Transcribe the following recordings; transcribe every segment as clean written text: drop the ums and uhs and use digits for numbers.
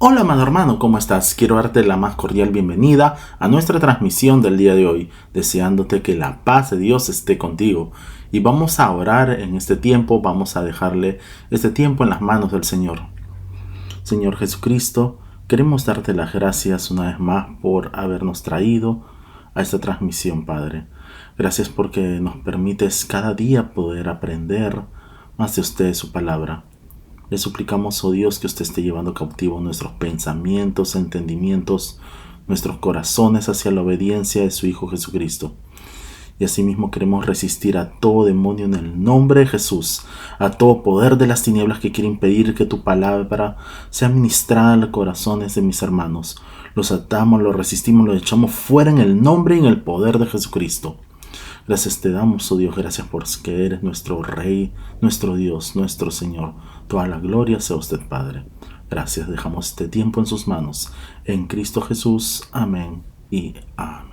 Hola, amado hermano, ¿cómo estás? Quiero darte la más cordial bienvenida a nuestra transmisión del día de hoy, deseándote que la paz de Dios esté contigo. Y vamos a orar en este tiempo, vamos a dejarle este tiempo en las manos del Señor. Señor Jesucristo, queremos darte las gracias una vez más por habernos traído a esta transmisión, Padre. Gracias porque nos permites cada día poder aprender más de usted, su palabra. Le suplicamos, oh Dios, que usted esté llevando cautivo nuestros pensamientos, entendimientos, nuestros corazones hacia la obediencia de su Hijo Jesucristo. Y asimismo queremos resistir a todo demonio en el nombre de Jesús, a todo poder de las tinieblas que quiere impedir que tu palabra sea ministrada en los corazones de mis hermanos. Los atamos, los resistimos, los echamos fuera en el nombre y en el poder de Jesucristo. Gracias te damos, oh Dios, gracias porque eres nuestro Rey, nuestro Dios, nuestro Señor. Toda la gloria sea usted, Padre. Gracias, dejamos este tiempo en sus manos. En Cristo Jesús, amén y amén.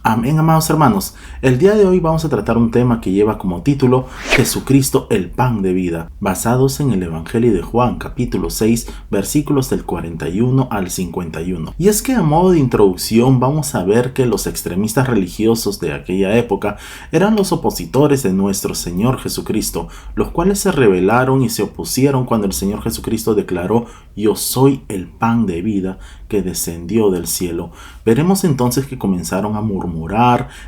Amén, amados hermanos. El día de hoy vamos a tratar un tema que lleva como título Jesucristo, el pan de vida, basados en el Evangelio de Juan, capítulo 6, versículos del 41 al 51. Y es que a modo de introducción vamos a ver que los extremistas religiosos de aquella época eran los opositores de nuestro Señor Jesucristo, los cuales se rebelaron y se opusieron cuando el Señor Jesucristo declaró: yo soy el pan de vida que descendió del cielo. Veremos entonces que comenzaron a murmurar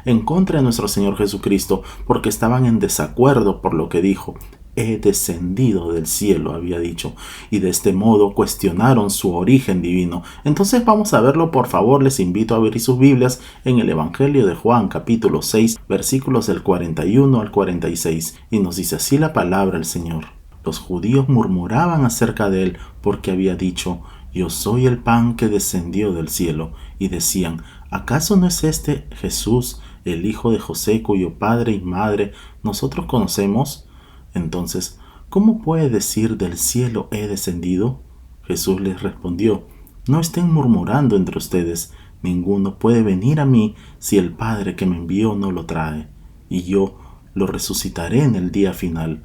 en contra de nuestro Señor Jesucristo porque estaban en desacuerdo por lo que dijo. He descendido del cielo, había dicho, y de este modo cuestionaron su origen divino. Entonces vamos a verlo, por favor. Les invito a abrir sus Biblias en el Evangelio de Juan, capítulo 6, versículos del 41 al 46, y nos dice así la palabra del Señor. Los judíos murmuraban acerca de él porque había dicho: yo soy el pan que descendió del cielo, y decían: ¿acaso no es este Jesús, el hijo de José, cuyo padre y madre nosotros conocemos? Entonces, ¿cómo puede decir del cielo he descendido? Jesús les respondió: no estén murmurando entre ustedes, ninguno puede venir a mí si el Padre que me envió no lo trae, y yo lo resucitaré en el día final.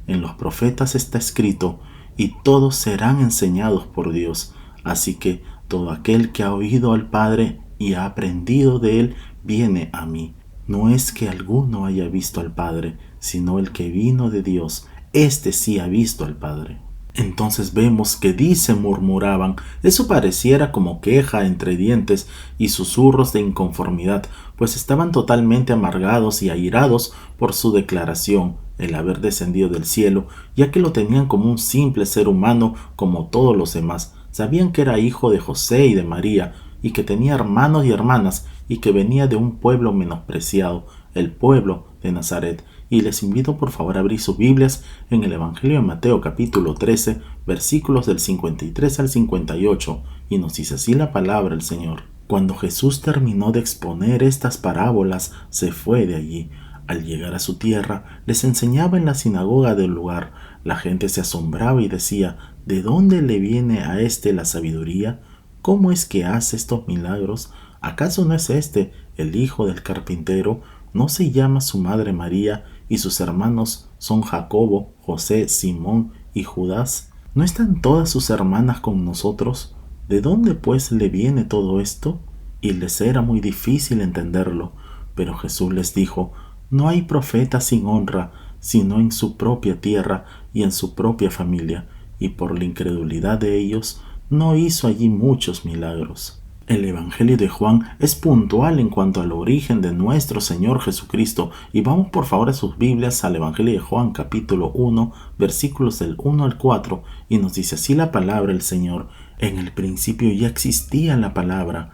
En los profetas está escrito: y todos serán enseñados por Dios. Así que todo aquel que ha oído al Padre y ha aprendido de él, viene a mí. No es que alguno haya visto al Padre, sino el que vino de Dios. Este sí ha visto al Padre. Entonces vemos que murmuraban. Eso pareciera como queja entre dientes y susurros de inconformidad, pues estaban totalmente amargados y airados por su declaración, el haber descendido del cielo, ya que lo tenían como un simple ser humano como todos los demás. Sabían que era hijo de José y de María, y que tenía hermanos y hermanas, y que venía de un pueblo menospreciado, el pueblo de Nazaret. Y les invito por favor a abrir sus Biblias en el Evangelio de Mateo capítulo 13, versículos del 53 al 58, y nos dice así la palabra del Señor. Cuando Jesús terminó de exponer estas parábolas, se fue de allí. Al llegar a su tierra, les enseñaba en la sinagoga del lugar. La gente se asombraba y decía: ¿de dónde le viene a éste la sabiduría? ¿Cómo es que hace estos milagros? ¿Acaso no es este el hijo del carpintero? ¿No se llama su madre María y sus hermanos son Jacobo, José, Simón y Judas? ¿No están todas sus hermanas con nosotros? ¿De dónde pues le viene todo esto? Y les era muy difícil entenderlo. Pero Jesús les dijo: no hay profeta sin honra, sino en su propia tierra y en su propia familia, y por la incredulidad de ellos no hizo allí muchos milagros. El Evangelio de Juan es puntual en cuanto al origen de nuestro Señor Jesucristo, y vamos por favor a sus Biblias al Evangelio de Juan capítulo 1, versículos del 1 al 4, y nos dice así la palabra del Señor: en el principio ya existía la palabra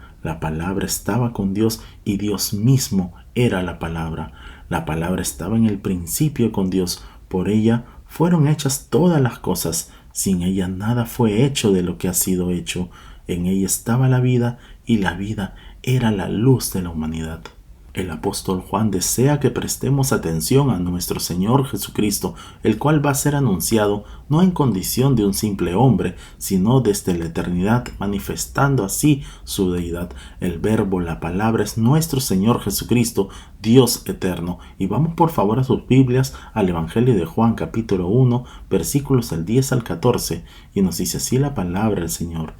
estaba con Dios y Dios mismo era la palabra estaba en el principio con Dios, por ella fueron hechas todas las cosas, sin ella nada fue hecho de lo que ha sido hecho. En ella estaba la vida, y la vida era la luz de la humanidad. El apóstol Juan desea que prestemos atención a nuestro Señor Jesucristo, el cual va a ser anunciado no en condición de un simple hombre, sino desde la eternidad, manifestando así su deidad. El Verbo, la palabra, es nuestro Señor Jesucristo, Dios eterno. Y vamos por favor a sus Biblias al Evangelio de Juan capítulo 1, versículos del 10 al 14, y nos dice así la palabra del Señor.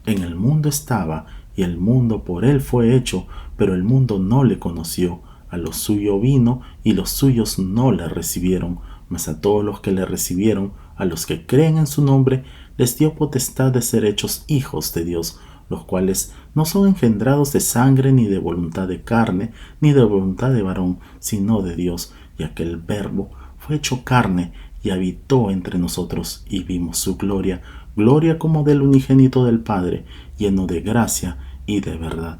En el mundo estaba, y el mundo por él fue hecho, pero el mundo no le conoció. A lo suyo vino, y los suyos no le recibieron. Mas a todos los que le recibieron, a los que creen en su nombre, les dio potestad de ser hechos hijos de Dios, los cuales no son engendrados de sangre, ni de voluntad de carne, ni de voluntad de varón, sino de Dios. Y aquel Verbo fue hecho carne, y habitó entre nosotros, y vimos su gloria, gloria como del unigénito del Padre, lleno de gracia y de verdad.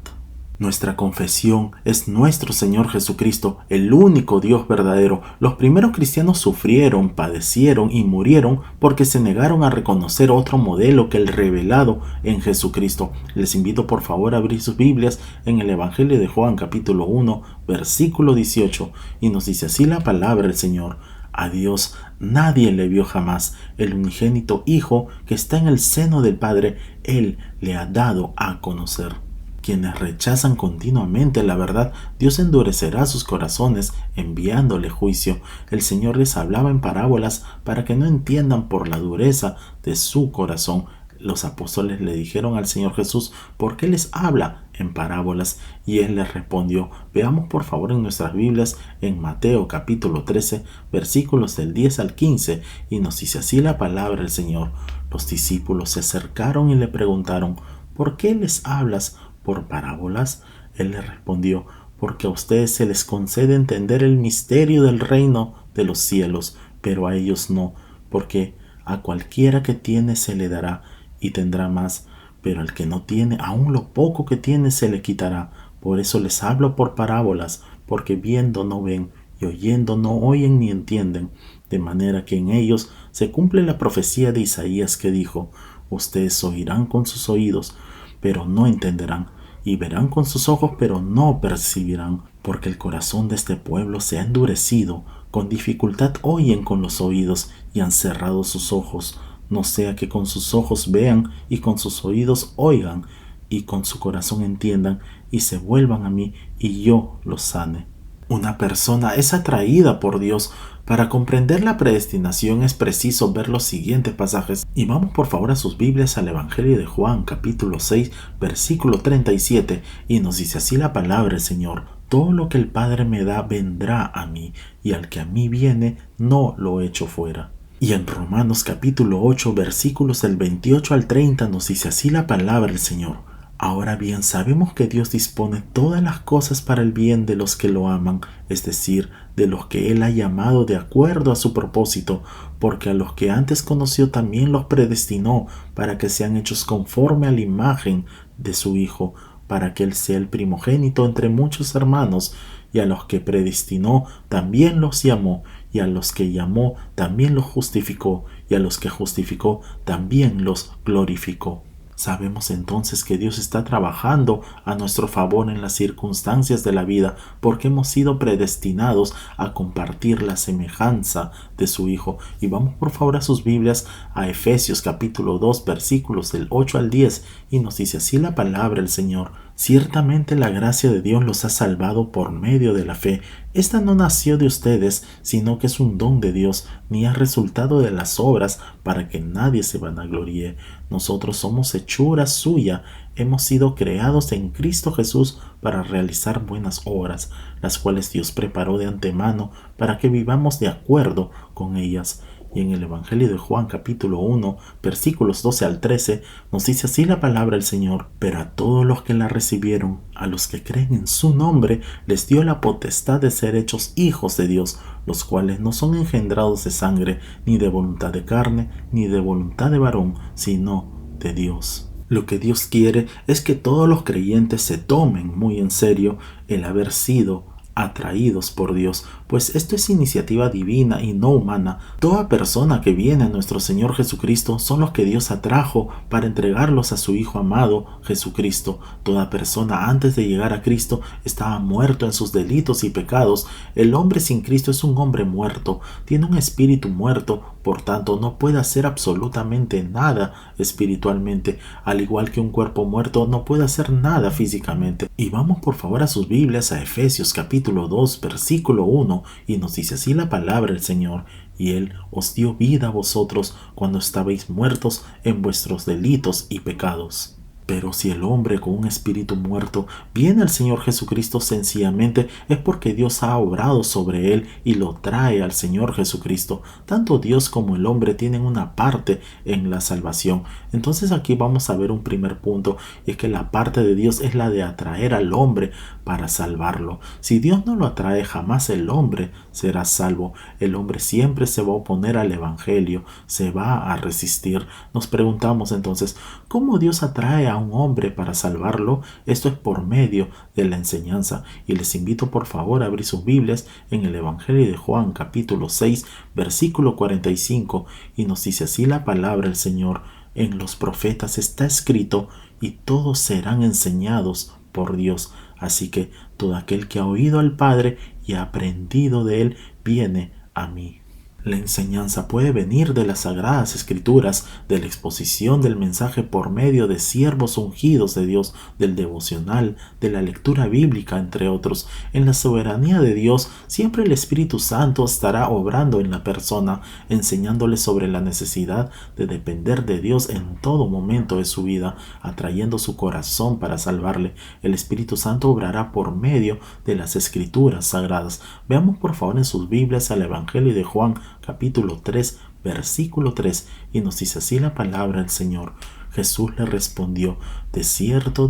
Nuestra confesión es nuestro Señor Jesucristo, el único Dios verdadero. Los primeros cristianos sufrieron, padecieron y murieron porque se negaron a reconocer otro modelo que el revelado en Jesucristo. Les invito por favor a abrir sus Biblias en el Evangelio de Juan capítulo 1, versículo 18, y nos dice así la palabra del Señor. A Dios nadie le vio jamás. El unigénito Hijo que está en el seno del Padre, Él le ha dado a conocer. Quienes rechazan continuamente la verdad, Dios endurecerá sus corazones enviándole juicio. El Señor les hablaba en parábolas para que no entiendan por la dureza de su corazón. Los apóstoles le dijeron al Señor Jesús, ¿por qué les habla en parábolas? Y Él les respondió. Veamos por favor en nuestras Biblias en Mateo capítulo 13, versículos del 10 al 15, y nos dice así la palabra del Señor. Los discípulos se acercaron y le preguntaron, ¿por qué les hablas por parábolas? Él les respondió, porque a ustedes se les concede entender el misterio del reino de los cielos, pero a ellos no, porque a cualquiera que tiene se le dará y tendrá más, pero al que no tiene, aun lo poco que tiene se le quitará. Por eso les hablo por parábolas, porque viendo no ven, y oyendo no oyen ni entienden, de manera que en ellos se cumple la profecía de Isaías que dijo, ustedes oirán con sus oídos, pero no entenderán, y verán con sus ojos, pero no percibirán, porque el corazón de este pueblo se ha endurecido, con dificultad oyen con los oídos, y han cerrado sus ojos, no sea que con sus ojos vean, y con sus oídos oigan, y con su corazón entiendan, y se vuelvan a mí, y yo los sane. Una persona es atraída por Dios. Para comprender la predestinación es preciso ver los siguientes pasajes. Y vamos por favor a sus Biblias al Evangelio de Juan, capítulo 6, versículo 37, y nos dice así la palabra del Señor. Todo lo que el Padre me da vendrá a mí, y al que a mí viene no lo echo fuera. Y en Romanos capítulo 8, versículos del 28 al 30 nos dice así la palabra del Señor. Ahora bien, sabemos que Dios dispone todas las cosas para el bien de los que lo aman, es decir, de los que Él ha llamado de acuerdo a su propósito, porque a los que antes conoció también los predestinó para que sean hechos conforme a la imagen de su Hijo, para que Él sea el primogénito entre muchos hermanos, y a los que predestinó también los llamó, y a los que llamó también los justificó, y a los que justificó también los glorificó. Sabemos entonces que Dios está trabajando a nuestro favor en las circunstancias de la vida porque hemos sido predestinados a compartir la semejanza de su Hijo. Y vamos por favor a sus Biblias a Efesios capítulo 2 versículos del 8 al 10 y nos dice así la palabra del Señor. Ciertamente la gracia de Dios los ha salvado por medio de la fe. Esta no nació de ustedes, sino que es un don de Dios, ni es resultado de las obras para que nadie se vanagloríe. Nosotros somos hechura suya, hemos sido creados en Cristo Jesús para realizar buenas obras, las cuales Dios preparó de antemano para que vivamos de acuerdo con ellas. Y en el Evangelio de Juan capítulo 1, versículos 12 al 13, nos dice así la palabra del Señor. Pero a todos los que la recibieron, a los que creen en su nombre, les dio la potestad de ser hechos hijos de Dios, los cuales no son engendrados de sangre, ni de voluntad de carne, ni de voluntad de varón, sino de Dios. Lo que Dios quiere es que todos los creyentes se tomen muy en serio el haber sido atraídos por Dios, pues esto es iniciativa divina y no humana. Toda persona que viene a nuestro Señor Jesucristo son los que Dios atrajo para entregarlos a su Hijo amado, Jesucristo. Toda persona antes de llegar a Cristo estaba muerto en sus delitos y pecados. El hombre sin Cristo es un hombre muerto, tiene un espíritu muerto, por tanto no puede hacer absolutamente nada espiritualmente, al igual que un cuerpo muerto no puede hacer nada físicamente. Y vamos por favor a sus Biblias a Efesios capítulo 2 versículo 1 y nos dice así la palabra del Señor: y Él os dio vida a vosotros cuando estabais muertos en vuestros delitos y pecados. Pero si el hombre con un espíritu muerto viene al Señor Jesucristo, sencillamente es porque Dios ha obrado sobre él y lo trae al Señor Jesucristo. Tanto Dios como el hombre tienen una parte en la salvación. Entonces aquí vamos a ver un primer punto, y es que la parte de Dios es la de atraer al hombre para salvarlo. Si Dios no lo atrae, jamás el hombre será salvo. El hombre siempre se va a oponer al Evangelio, se va a resistir. Nos preguntamos entonces, ¿cómo Dios atrae a un hombre para salvarlo? Esto es por medio de la enseñanza, y les invito por favor a abrir sus Biblias en el Evangelio de Juan capítulo 6 versículo 45, y nos dice así la palabra del Señor: en los profetas está escrito, y todos serán enseñados por Dios. Así que todo aquel que ha oído al Padre y ha aprendido de él viene a mí. La enseñanza puede venir de las Sagradas Escrituras, de la exposición del mensaje por medio de siervos ungidos de Dios, del devocional, de la lectura bíblica, entre otros. En la soberanía de Dios, siempre el Espíritu Santo estará obrando en la persona, enseñándole sobre la necesidad de depender de Dios en todo momento de su vida, atrayendo su corazón para salvarle. El Espíritu Santo obrará por medio de las Escrituras sagradas. Veamos por favor en sus Biblias al Evangelio de Juan capítulo 3 versículo 3, y nos dice así la palabra del Señor: Jesús le respondió: de cierto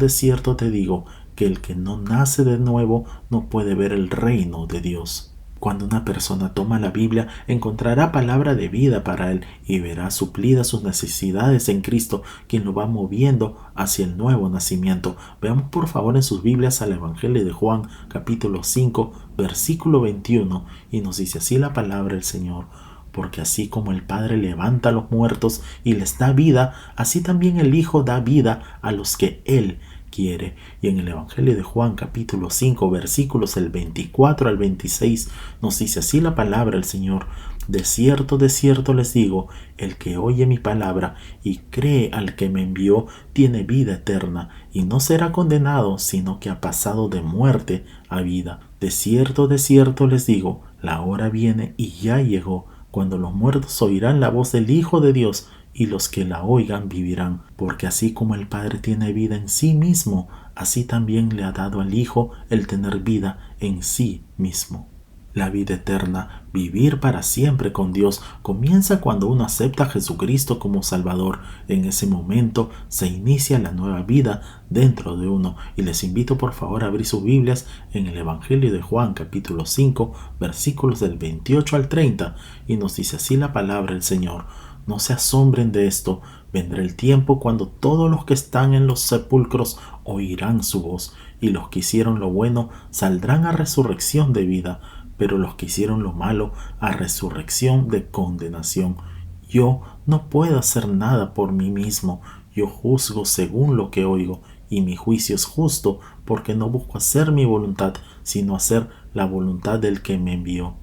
te digo, que el que no nace de nuevo no puede ver el reino de Dios. Cuando una persona toma la Biblia, encontrará palabra de vida para él y verá suplidas sus necesidades en Cristo, quien lo va moviendo hacia el nuevo nacimiento. Veamos por favor en sus Biblias al Evangelio de Juan, capítulo 5, versículo 21, y nos dice así la palabra del Señor: porque así como el Padre levanta a los muertos y les da vida, así también el Hijo da vida a los que Él quiere. Y en el Evangelio de Juan capítulo 5 versículos del 24 al 26 nos dice así la palabra del Señor: de cierto les digo, el que oye mi palabra y cree al que me envió tiene vida eterna, y no será condenado, sino que ha pasado de muerte a vida. De cierto les digo, la hora viene y ya llegó, cuando los muertos oirán la voz del Hijo de Dios, y los que la oigan vivirán, porque así como el Padre tiene vida en sí mismo, así también le ha dado al Hijo el tener vida en sí mismo. La vida eterna, vivir para siempre con Dios, comienza cuando uno acepta a Jesucristo como Salvador. En ese momento se inicia la nueva vida dentro de uno. Y les invito por favor a abrir sus Biblias en el Evangelio de Juan capítulo 5 versículos del 28 al 30, y nos dice así la palabra del Señor: no se asombren de esto, vendrá el tiempo cuando todos los que están en los sepulcros oirán su voz, y los que hicieron lo bueno saldrán a resurrección de vida, pero los que hicieron lo malo a resurrección de condenación. Yo no puedo hacer nada por mí mismo, yo juzgo según lo que oigo, y mi juicio es justo, porque no busco hacer mi voluntad, sino hacer la voluntad del que me envió.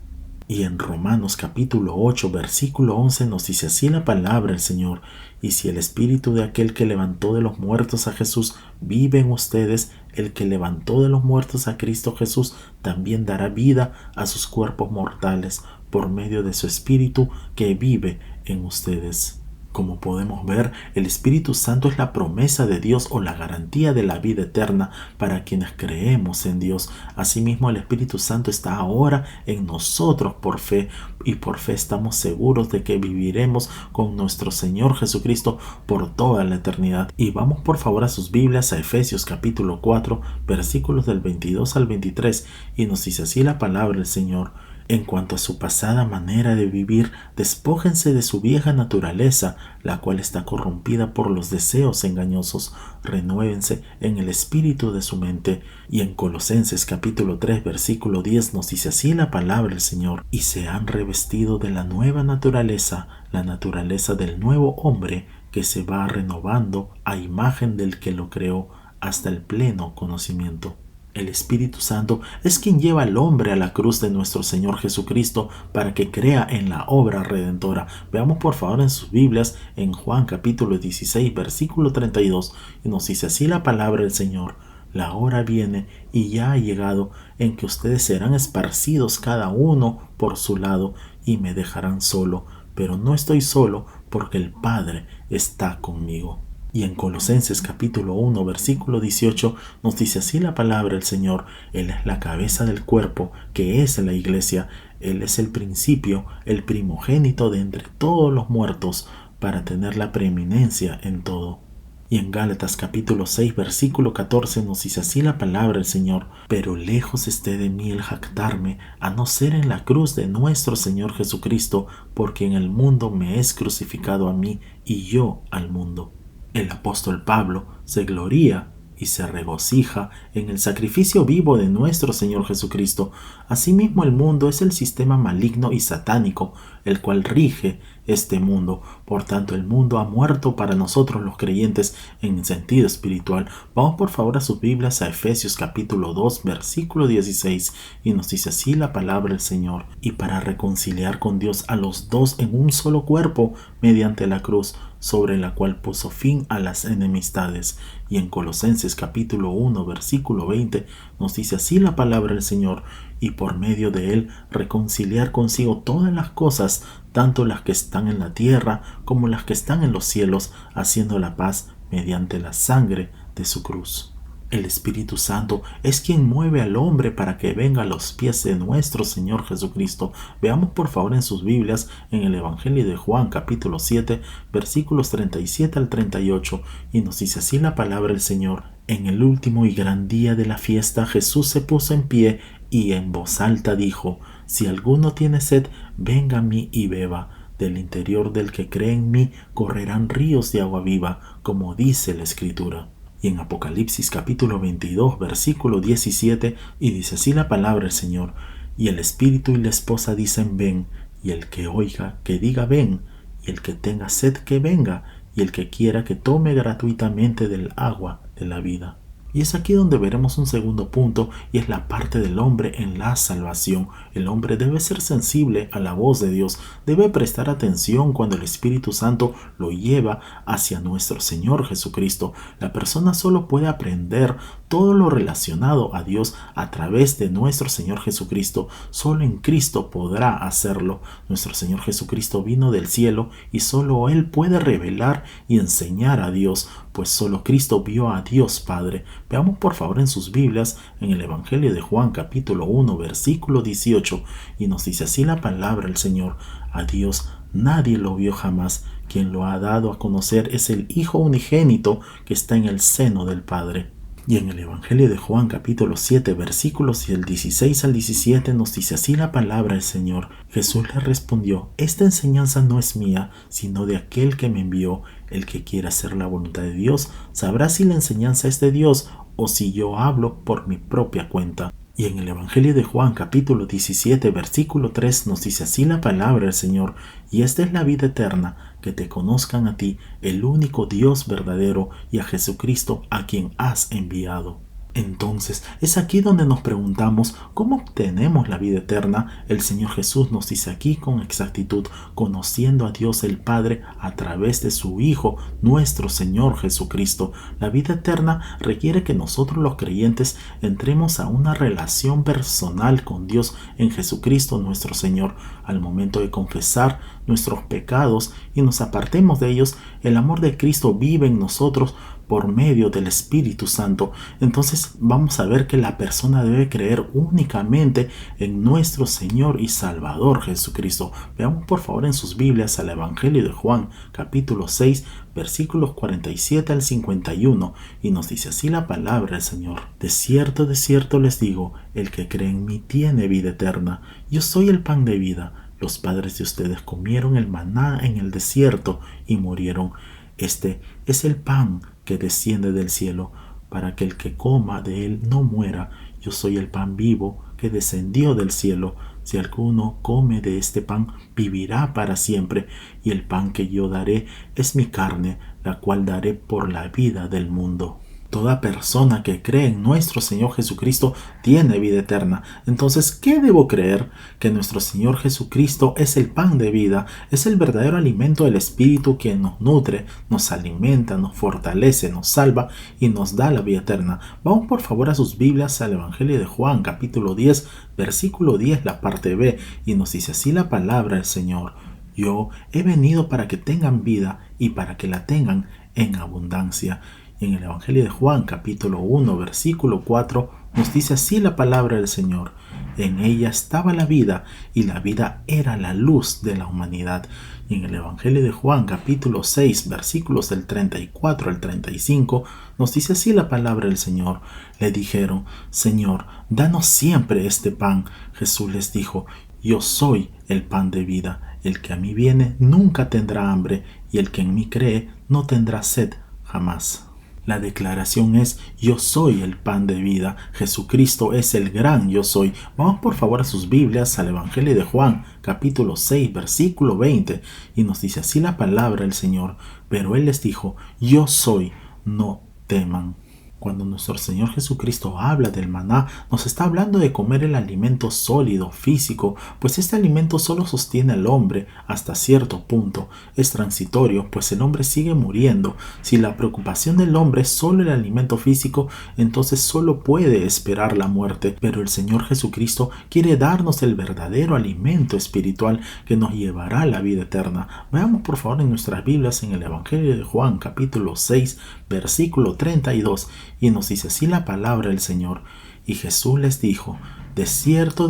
Y en Romanos capítulo 8 versículo 11 nos dice así la palabra del Señor: y si el espíritu de aquel que levantó de los muertos a Jesús vive en ustedes, el que levantó de los muertos a Cristo Jesús también dará vida a sus cuerpos mortales por medio de su espíritu que vive en ustedes. Como podemos ver, el Espíritu Santo es la promesa de Dios o la garantía de la vida eterna para quienes creemos en Dios. Asimismo, el Espíritu Santo está ahora en nosotros por fe, y por fe estamos seguros de que viviremos con nuestro Señor Jesucristo por toda la eternidad. Y vamos por favor a sus Biblias a Efesios capítulo 4 versículos del 22 al 23, y nos dice así la palabra del Señor: En cuanto a su pasada manera de vivir, despójense de su vieja naturaleza, la cual está corrompida por los deseos engañosos. Renuévense en el espíritu de su mente. Y en Colosenses capítulo 3 versículo 10 nos dice así la palabra del Señor: y se han revestido de la nueva naturaleza, la naturaleza del nuevo hombre, que se va renovando a imagen del que lo creó hasta el pleno conocimiento. El Espíritu Santo es quien lleva al hombre a la cruz de nuestro Señor Jesucristo para que crea en la obra redentora. Veamos por favor en sus Biblias en Juan capítulo 16 versículo 32 y nos dice así la palabra del Señor: la hora viene y ya ha llegado en que ustedes serán esparcidos cada uno por su lado y me dejarán solo, pero no estoy solo porque el Padre está conmigo. Y en Colosenses capítulo 1 versículo 18 nos dice así la palabra del Señor: Él es la cabeza del cuerpo, que es la iglesia. Él es el principio, el primogénito de entre todos los muertos, para tener la preeminencia en todo. Y en Gálatas capítulo 6 versículo 14 nos dice así la palabra del Señor: pero lejos esté de mí el jactarme, a no ser en la cruz de nuestro Señor Jesucristo, porque en el mundo me es crucificado a mí y yo al mundo. El apóstol Pablo se gloría y se regocija en el sacrificio vivo de nuestro Señor Jesucristo. Asimismo, el mundo es el sistema maligno y satánico, el cual rige este mundo. Por tanto, el mundo ha muerto para nosotros los creyentes en sentido espiritual. Vamos por favor a sus Biblias a Efesios capítulo 2 versículo 16 y nos dice así la palabra del Señor: y para reconciliar con Dios a los dos en un solo cuerpo mediante la cruz, sobre la cual puso fin a las enemistades. Y en Colosenses capítulo 1 versículo 20 nos dice así la palabra del Señor: y por medio de él reconciliar consigo todas las cosas, tanto las que están en la tierra como las que están en los cielos, haciendo la paz mediante la sangre de su cruz. El Espíritu Santo es quien mueve al hombre para que venga a los pies de nuestro Señor Jesucristo. Veamos por favor en sus Biblias en el Evangelio de Juan capítulo 7 versículos 37 al 38 y nos dice así la palabra del Señor: en el último y gran día de la fiesta Jesús se puso en pie y en voz alta dijo: si alguno tiene sed, venga a mí y beba. Del interior del que cree en mí correrán ríos de agua viva, como dice la Escritura. Y en Apocalipsis capítulo 22 versículo 17 y dice así la palabra del Señor: y el Espíritu y la esposa dicen ven, y el que oiga que diga ven, y el que tenga sed que venga, y el que quiera que tome gratuitamente del agua de la vida. Y es aquí donde veremos un segundo punto, y es la parte del hombre en la salvación. El hombre debe ser sensible a la voz de Dios, debe prestar atención cuando el Espíritu Santo lo lleva hacia nuestro Señor Jesucristo. La persona solo puede aprender todo lo relacionado a Dios a través de nuestro Señor Jesucristo. Solo en Cristo podrá hacerlo. Nuestro Señor Jesucristo vino del cielo y solo Él puede revelar y enseñar a Dios, pues solo Cristo vio a Dios Padre. Veamos por favor en sus Biblias en el Evangelio de Juan capítulo 1 versículo 18 y nos dice así la palabra del Señor: a Dios nadie lo vio jamás, quien lo ha dado a conocer es el Hijo unigénito que está en el seno del Padre. Y en el Evangelio de Juan capítulo 7 versículos del 16 al 17 nos dice así la palabra del Señor: Jesús le respondió: esta enseñanza no es mía, sino de aquel que me envió. El que quiera hacer la voluntad de Dios sabrá si la enseñanza es de Dios o si yo hablo por mi propia cuenta. Y en el Evangelio de Juan capítulo 17 versículo 3 nos dice así la palabra del Señor: y esta es la vida eterna, que te conozcan a ti, el único Dios verdadero, y a Jesucristo a quien has enviado. Entonces, es aquí donde nos preguntamos ¿cómo obtenemos la vida eterna? El Señor Jesús nos dice aquí con exactitud: conociendo a Dios el Padre a través de su Hijo, nuestro Señor Jesucristo. La vida eterna requiere que nosotros los creyentes entremos a una relación personal con Dios en Jesucristo nuestro Señor. Al momento de confesar nuestros pecados y nos apartemos de ellos, el amor de Cristo vive en nosotros por medio del Espíritu Santo. Entonces vamos a ver que la persona debe creer únicamente en nuestro Señor y Salvador Jesucristo. Veamos por favor en sus Biblias al Evangelio de Juan, capítulo 6, versículos 47 al 51, y nos dice así la palabra del Señor: de cierto les digo, el que cree en mí tiene vida eterna. Yo soy el pan de vida. Los padres de ustedes comieron el maná en el desierto y murieron. Este es el pan que desciende del cielo, para que el que coma de él no muera. Yo soy el pan vivo que descendió del cielo. Si alguno come de este pan, vivirá para siempre, y el pan que yo daré es mi carne, la cual daré por la vida del mundo. Toda persona que cree en nuestro Señor Jesucristo tiene vida eterna. Entonces, ¿qué debo creer? Que nuestro Señor Jesucristo es el pan de vida, es el verdadero alimento del Espíritu que nos nutre, nos alimenta, nos fortalece, nos salva y nos da la vida eterna. Vamos por favor a sus Biblias al Evangelio de Juan, capítulo 10, versículo 10, la parte B, y nos dice así la palabra del Señor: yo he venido para que tengan vida y para que la tengan en abundancia. Y en el Evangelio de Juan, capítulo 1, versículo 4, nos dice así la palabra del Señor: en ella estaba la vida, y la vida era la luz de la humanidad. Y en el Evangelio de Juan, capítulo 6, versículos del 34 al 35, nos dice así la palabra del Señor: le dijeron: Señor, danos siempre este pan. Jesús les dijo: yo soy el pan de vida. El que a mí viene nunca tendrá hambre, y el que en mí cree no tendrá sed jamás. La declaración es: yo soy el pan de vida. Jesucristo es el gran yo soy. Vamos por favor a sus Biblias al Evangelio de Juan, capítulo 6, versículo 20, y nos dice así la palabra del Señor: pero Él les dijo: yo soy, no teman. Cuando nuestro Señor Jesucristo habla del maná, nos está hablando de comer el alimento sólido, físico, pues este alimento solo sostiene al hombre hasta cierto punto. Es transitorio, pues el hombre sigue muriendo. Si la preocupación del hombre es solo el alimento físico, entonces solo puede esperar la muerte. Pero el Señor Jesucristo quiere darnos el verdadero alimento espiritual que nos llevará a la vida eterna. Veamos por favor en nuestras Biblias en el Evangelio de Juan, capítulo 6, versículo 32, y nos dice así la palabra del Señor: y Jesús les dijo: de cierto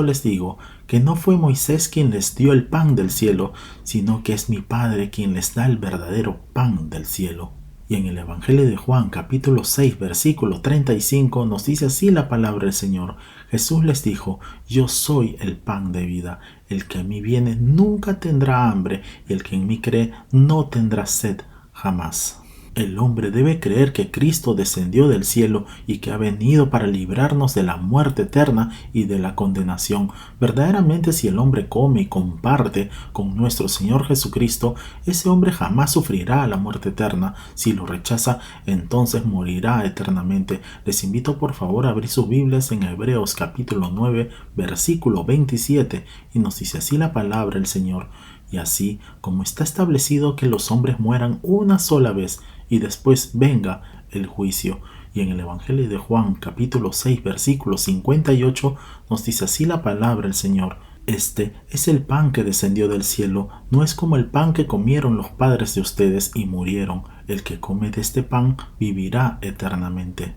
les digo, que no fue Moisés quien les dio el pan del cielo, sino que es mi Padre quien les da el verdadero pan del cielo. Y en el Evangelio de Juan, capítulo 6, versículo 35, nos dice así la palabra del Señor: Jesús les dijo: yo soy el pan de vida. El que a mí viene nunca tendrá hambre, y el que en mí cree no tendrá sed jamás. El hombre debe creer que Cristo descendió del cielo y que ha venido para librarnos de la muerte eterna y de la condenación. Verdaderamente, si el hombre come y comparte con nuestro Señor Jesucristo, ese hombre jamás sufrirá la muerte eterna. Si lo rechaza, entonces morirá eternamente. Les invito por favor a abrir sus Biblias en Hebreos capítulo 9, versículo 27, y nos dice así la palabra del Señor: y así como está establecido que los hombres mueran una sola vez, y después venga el juicio. Y en el Evangelio de Juan, capítulo 6, versículo 58, nos dice así la palabra del Señor: este es el pan que descendió del cielo, no es como el pan que comieron los padres de ustedes y murieron. El que come de este pan vivirá eternamente.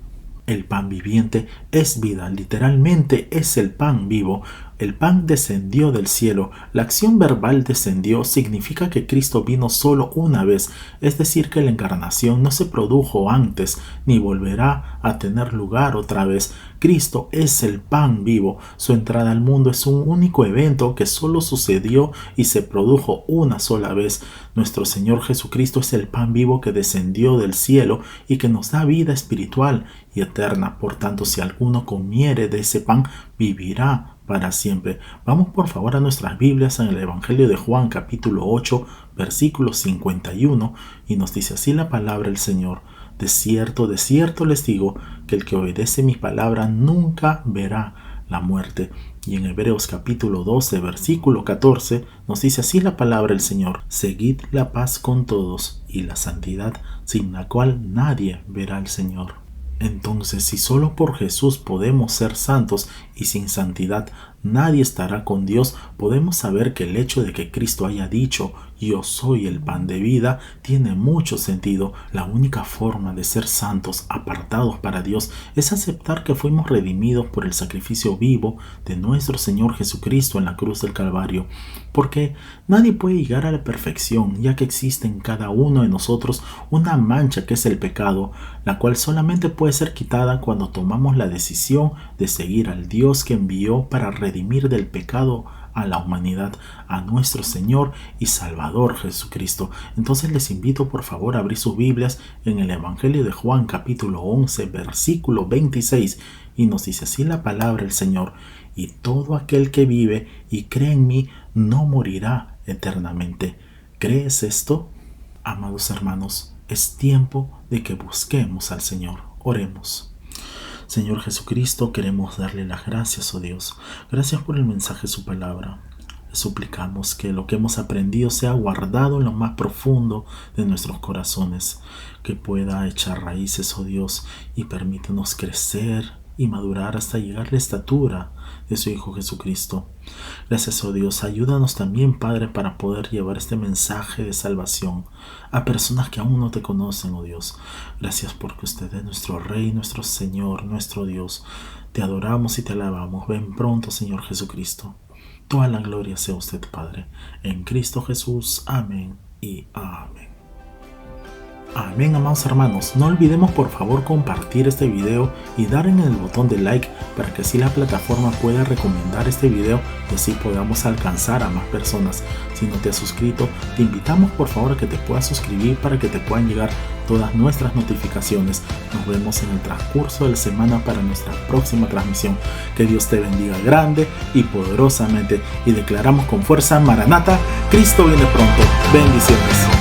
El pan viviente es vida, literalmente es el pan vivo. El pan descendió del cielo. La acción verbal descendió significa que Cristo vino solo una vez, es decir, que la encarnación no se produjo antes, ni volverá a tener lugar otra vez. Cristo es el pan vivo. Su entrada al mundo es un único evento que solo sucedió y se produjo una sola vez. Nuestro Señor Jesucristo es el pan vivo que descendió del cielo y que nos da vida espiritual y eterna. Por tanto, si alguno comiere de ese pan, vivirá para siempre. Vamos por favor a nuestras Biblias en el Evangelio de Juan, capítulo 8, versículo 51, y nos dice así la palabra del Señor: de cierto les digo, que el que obedece mi palabra nunca verá la muerte. Y en Hebreos capítulo 12, versículo 14, nos dice así la palabra del Señor: seguid la paz con todos y la santidad, sin la cual nadie verá al Señor. Entonces, si solo por Jesús podemos ser santos y sin santidad nadie estará con Dios, podemos saber que el hecho de que Cristo haya dicho yo soy el pan de vida tiene mucho sentido. La única forma de ser santos, apartados para Dios, es aceptar que fuimos redimidos por el sacrificio vivo de nuestro Señor Jesucristo en la cruz del Calvario, porque nadie puede llegar a la perfección, ya que existe en cada uno de nosotros una mancha que es el pecado, la cual solamente puede ser quitada cuando tomamos la decisión de seguir al Dios que envió para redimir del pecado a la humanidad, a nuestro Señor y Salvador Jesucristo. Entonces les invito por favor a abrir sus Biblias en el Evangelio de Juan capítulo 11 versículo 26 y nos dice así la palabra del Señor: y todo aquel que vive y cree en mí no morirá eternamente. ¿Crees esto? Amados hermanos, es tiempo de que busquemos al Señor. Oremos. Señor Jesucristo, queremos darle las gracias, oh Dios. Gracias por el mensaje de su palabra. Le suplicamos que lo que hemos aprendido sea guardado en lo más profundo de nuestros corazones, que pueda echar raíces, oh Dios, y permítanos crecer y madurar hasta llegar a la estatura de su Hijo Jesucristo. Gracias, oh Dios. Ayúdanos también, Padre, para poder llevar este mensaje de salvación a personas que aún no te conocen, oh Dios. Gracias porque usted es nuestro Rey, nuestro Señor, nuestro Dios. Te adoramos y te alabamos. Ven pronto, Señor Jesucristo. Toda la gloria sea usted, Padre. En Cristo Jesús. Amén y amén. Amén, amados hermanos. No olvidemos por favor compartir este video y dar en el botón de like para que así la plataforma pueda recomendar este video y así podamos alcanzar a más personas. Si no te has suscrito, te invitamos por favor a que te puedas suscribir para que te puedan llegar todas nuestras notificaciones. Nos vemos en el transcurso de la semana para nuestra próxima transmisión. Que Dios te bendiga grande y poderosamente y declaramos con fuerza: Maranata, Cristo viene pronto. Bendiciones.